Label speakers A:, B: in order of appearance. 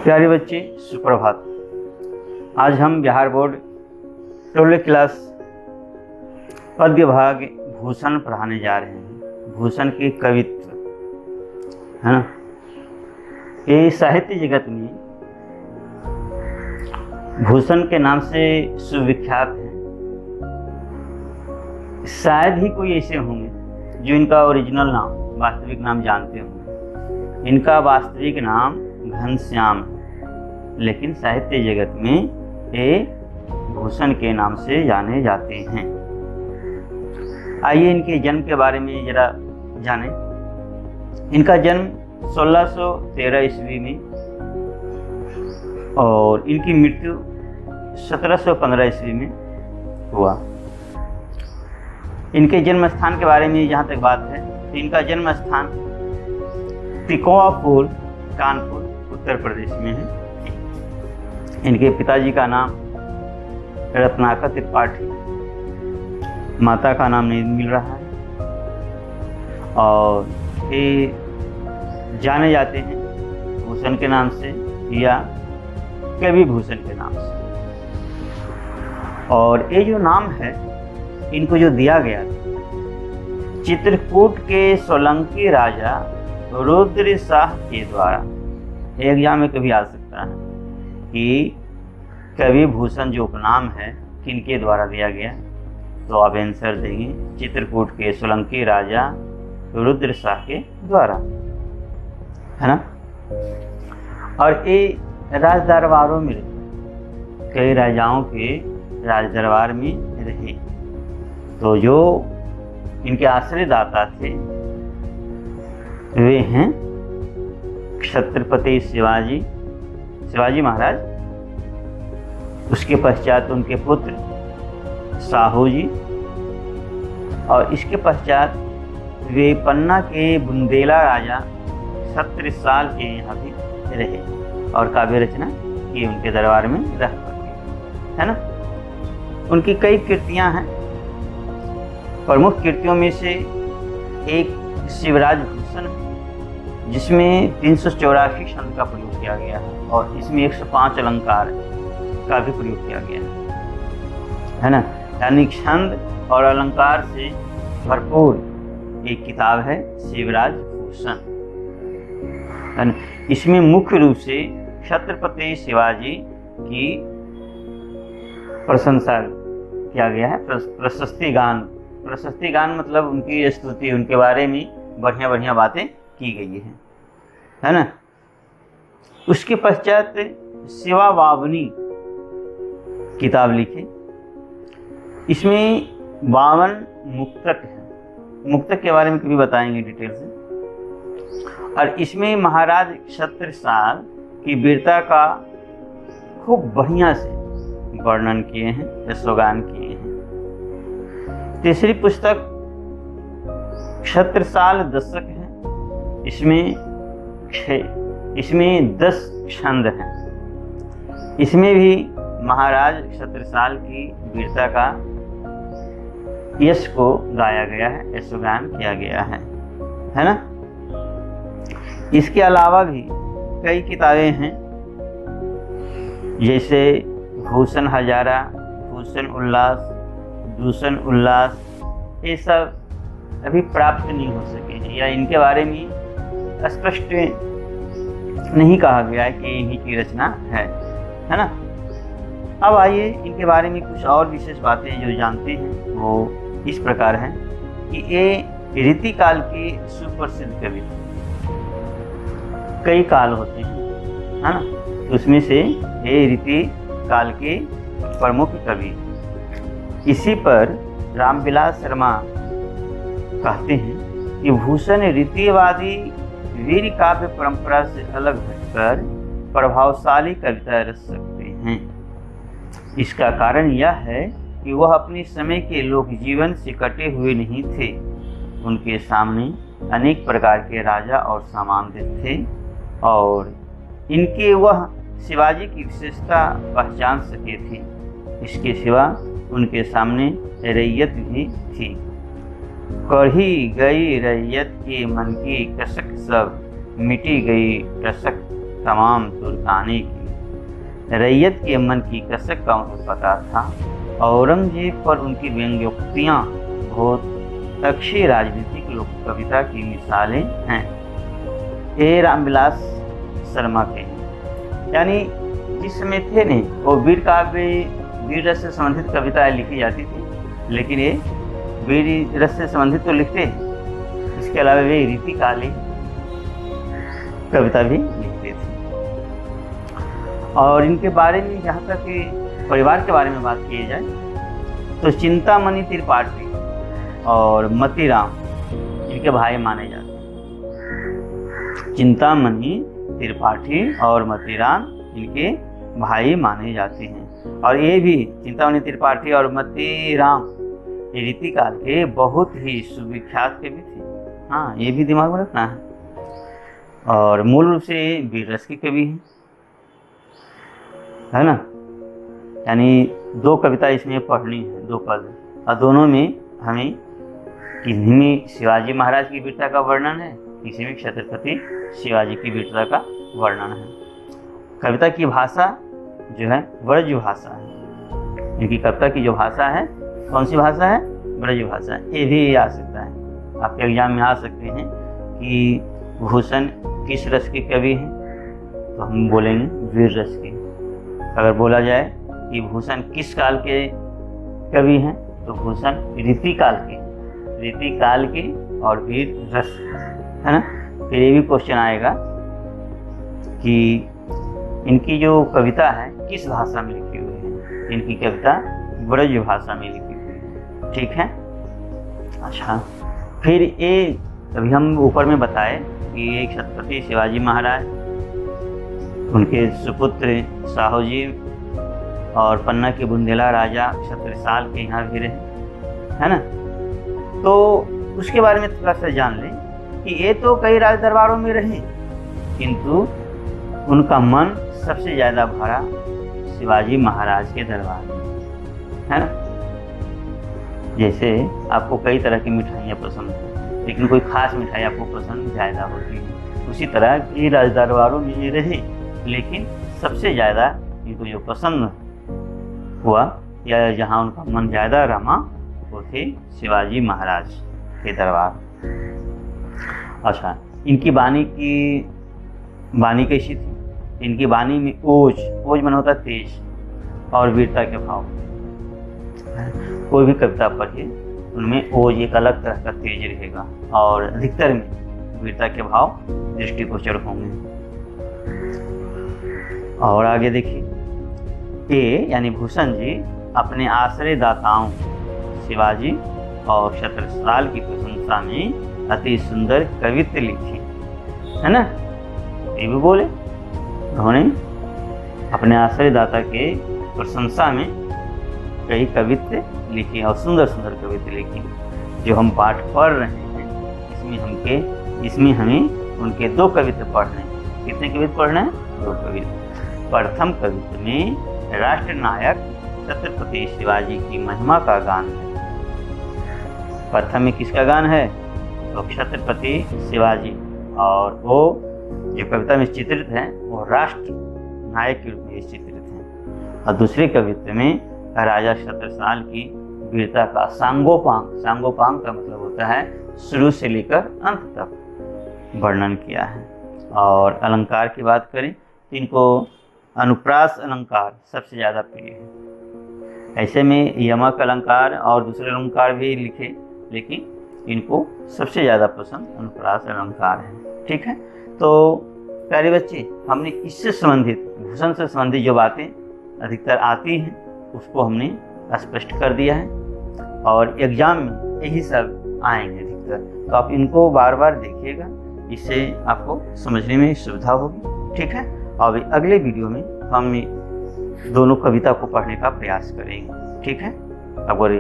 A: प्यारे बच्चे, सुप्रभात। आज हम बिहार बोर्ड 12वीं क्लास पद्य भाग भूषण पढ़ाने जा रहे हैं। भूषण के कवित्व है ना, ये साहित्य जगत में भूषण के नाम से सुविख्यात है। शायद ही कोई ऐसे होंगे जो इनका ओरिजिनल नाम, वास्तविक नाम जानते होंगे। इनका वास्तविक नाम घनश्याम है, लेकिन साहित्य जगत में ये भूषण के नाम से जाने जाते हैं। आइए इनके जन्म के बारे में जरा जानें। इनका जन्म 1613 ईस्वी में और इनकी मृत्यु 1715 ईस्वी में हुआ। इनके जन्म स्थान के बारे में जहाँ तक बात है तो इनका जन्म स्थान तिकोवापुर, कानपुर, उत्तर प्रदेश में है। इनके पिताजी का नाम रत्नाकर त्रिपाठी, माता का नाम नहीं मिल रहा है, और ये जाने जाते हैं भूषण के नाम से या कवि भूषण के नाम से। और ये जो नाम है इनको जो दिया गया था चित्रकूट के सोलंकी राजा रुद्र शाह के द्वारा। एग्जाम में कभी आ सकता है कि कवि भूषण जो उपनाम है किनके द्वारा दिया गया, तो आप आंसर देंगे चित्रकूट के सोलंकी राजा रुद्र शाह के द्वारा, है ना। और ये राज दरबारों में रहे, कई राजाओं के राज दरबार में रहे। तो जो इनके आश्रयदाता थे वे हैं छत्रपति शिवाजी महाराज, उसके पश्चात उनके पुत्र साहू जी, और इसके पश्चात वे पन्ना के बुंदेला राजा छत्रसाल के यहाँ भी रहे और काव्य रचना की उनके दरबार में रह करके, है ना। उनकी कई कृतियाँ हैं। प्रमुख कृतियों में से एक शिवराज भूषण है, जिसमें 384 छंद का प्रयोग किया गया है और इसमें 105 अलंकार का भी प्रयोग किया गया है ना। यानी छंद और अलंकार से भरपूर एक किताब है शिवराज भूषण। इसमें मुख्य रूप से छत्रपति शिवाजी की प्रशंसा किया गया है। प्रशस्ति गान मतलब उनकी स्तुति, उनके बारे में बढ़िया बढ़िया बातें की गई है ना। उसके पश्चात शिवा वावनी किताब लिखे। इसमें 52 मुक्तक है। मुक्तक के बारे में कभी बताएंगे डिटेल से। और इसमें महाराज छत्रसाल की वीरता का खूब बढ़िया से वर्णन किए हैं, यशोगान किए हैं। तीसरी पुस्तक छत्रसाल दशक है। इसमें 10 छंद हैं। इसमें भी महाराज छत्रसाल की वीरता का यश को गाया गया है, यशोगान किया गया है ना। इसके अलावा भी कई किताबें हैं, जैसे भूषण हजारा, भूषण उल्लास, दूषण उल्लास, ये सब अभी प्राप्त नहीं हो सके हैं या इनके बारे में स्पष्ट नहीं कहा गया है कि इन्हीं की रचना है ना। अब आइए इनके बारे में कुछ और विशेष बातें जो जानते हैं वो इस प्रकार हैं कि ये रीति काल के सुप्रसिद्ध कवि थे। कई काल होते हैं, है ना, उसमें से ये रीति काल के प्रमुख कवि। इसी पर रामविलास शर्मा कहते हैं कि भूषण रीतिवादी वीर काव्य परंपरा से अलग हटकर प्रभावशाली कविता रच सकते हैं। इसका कारण यह है कि वह अपने समय के लोक जीवन से कटे हुए नहीं थे। उनके सामने अनेक प्रकार के राजा और सामंत थे और इनके वह शिवाजी की विशेषता पहचान सके थे। इसके सिवा उनके सामने रैयत भी थी। कढ़ी गई रैयत के मन की कसक, सब मिटी गई टसक, तमाम तुर्कानी की, रैयत के मन की कसक का उन्हें पता था। औरंगजेब पर उनकी व्यंग्योक्तियाँ बहुत अच्छी राजनीतिक लोक कविता की मिसालें हैं। ए रामविलास शर्मा के, यानी जिस समय थे नहीं वो वीर काव्य, वीर रस से संबंधित कविताएं लिखी जाती थी, लेकिन ये वीर रस से संबंधित तो लिखते, इसके अलावा वे रीतिकालीन कविता भी लिखते थे। और इनके बारे में जहाँ तक कि परिवार के बारे में बात की जाए तो चिंतामणि त्रिपाठी और मतीराम इनके भाई माने जाते हैं। चिंतामणि त्रिपाठी और मतीराम इनके भाई माने जाते हैं। और ये भी चिंतामणि त्रिपाठी और मतीराम ये रीतिकाल के बहुत ही सुविख्यात कवि थे। हाँ, ये भी दिमाग में रखना है। और मूल रूप से वीर रस के कवि हैं, है ना। यानी दो कविता इसमें पढ़नी है, दो पद, और दोनों में हमें किसी में शिवाजी महाराज की वीरता का वर्णन है, किसी में छत्रपति शिवाजी की वीरता का वर्णन है। कविता की भाषा जो है ब्रज भाषा है। इनकी कविता की जो भाषा है कौन सी भाषा है? ब्रज भाषा है। ये भी आ सकता है, आपके एग्जाम में आ सकते हैं कि भूषण किस रस के कवि हैं, तो हम बोलेंगे वीर रस के। अगर बोला जाए कि भूषण किस काल के कवि हैं, तो भूषण रीतिकाल के और वीर रस, है ना। फिर ये भी क्वेश्चन आएगा कि इनकी जो कविता है किस भाषा में लिखी हुई है। इनकी कविता ब्रज भाषा में लिखी हुई है, ठीक है। अच्छा, फिर ये अभी हम ऊपर में बताए कि एक छत्रपति शिवाजी महाराज, उनके सुपुत्र साहूजी और पन्ना के बुंदेला राजा छत्रसाल के यहाँ भी रहे, है ना। तो उसके बारे में थोड़ा सा जान लें कि ये तो कई राज दरबारों में रहे, किंतु उनका मन सबसे ज़्यादा भरा शिवाजी महाराज के दरबार में, है ना। जैसे आपको कई तरह की मिठाइयाँ पसंद हैं, लेकिन कोई खास मिठाई आपको पसंद ज़्यादा होती है, उसी तरह कई राज दरबारों में ये रहे, लेकिन सबसे ज़्यादा इनको जो पसंद हुआ या जहाँ उनका मन ज़्यादा रमा वो थे शिवाजी महाराज के दरबार। अच्छा, इनकी वाणी कैसी थी? इनकी वाणी में ओज मन होता है तेज, और वीरता के भाव। कोई भी कविता पढ़िए उनमें ओज एक अलग तरह का तेज रहेगा, और अधिकतर में वीरता के भाव दृष्टिगोचर होंगे। और आगे देखिए, ये यानी भूषण जी अपने आश्रयदाताओं शिवाजी और छत्रसाल की प्रशंसा में अति सुंदर कवित्व लिखी, है ना। ये भी बोले उन्होंने अपने आश्रयदाता के प्रशंसा में कई कवित्व लिखी और सुंदर सुंदर कवित्व लिखी। जो हम पाठ पढ़ रहे हैं इसमें हमें उनके दो कवित्व पढ़ने हैं। कितने कवित्व पढ़ने हैं? दो कवित्व। प्रथम कवित्व में राष्ट्रनायक छत्रपति शिवाजी की महिमा का गान है। प्रथम में किसका गान है? तो छत्रपति शिवाजी, और वो जो कविता में चित्रित हैं वो राष्ट्र नायक के रूप में चित्रित हैं। और दूसरे कवित्व में राजा छत्रसाल की वीरता का सांगोपांग का मतलब होता है शुरू से लेकर अंत तक वर्णन किया है। और अलंकार की बात करें तो इनको अनुप्रास अलंकार सबसे ज़्यादा प्रिय है। ऐसे में यमक अलंकार और दूसरे अलंकार भी लिखे, लेकिन इनको सबसे ज़्यादा पसंद अनुप्रास अलंकार है, ठीक है। तो प्यारे बच्चे, हमने इससे संबंधित, भूषण से संबंधित जो बातें अधिकतर आती हैं उसको हमने स्पष्ट कर दिया है, और एग्जाम में यही सब आएंगे अधिकतर। तो आप इनको बार बार देखिएगा, इससे आपको समझने में सुविधा होगी, ठीक है। और अगले वीडियो में हम दोनों कविता को पढ़ने का प्रयास करेंगे, ठीक है। अगर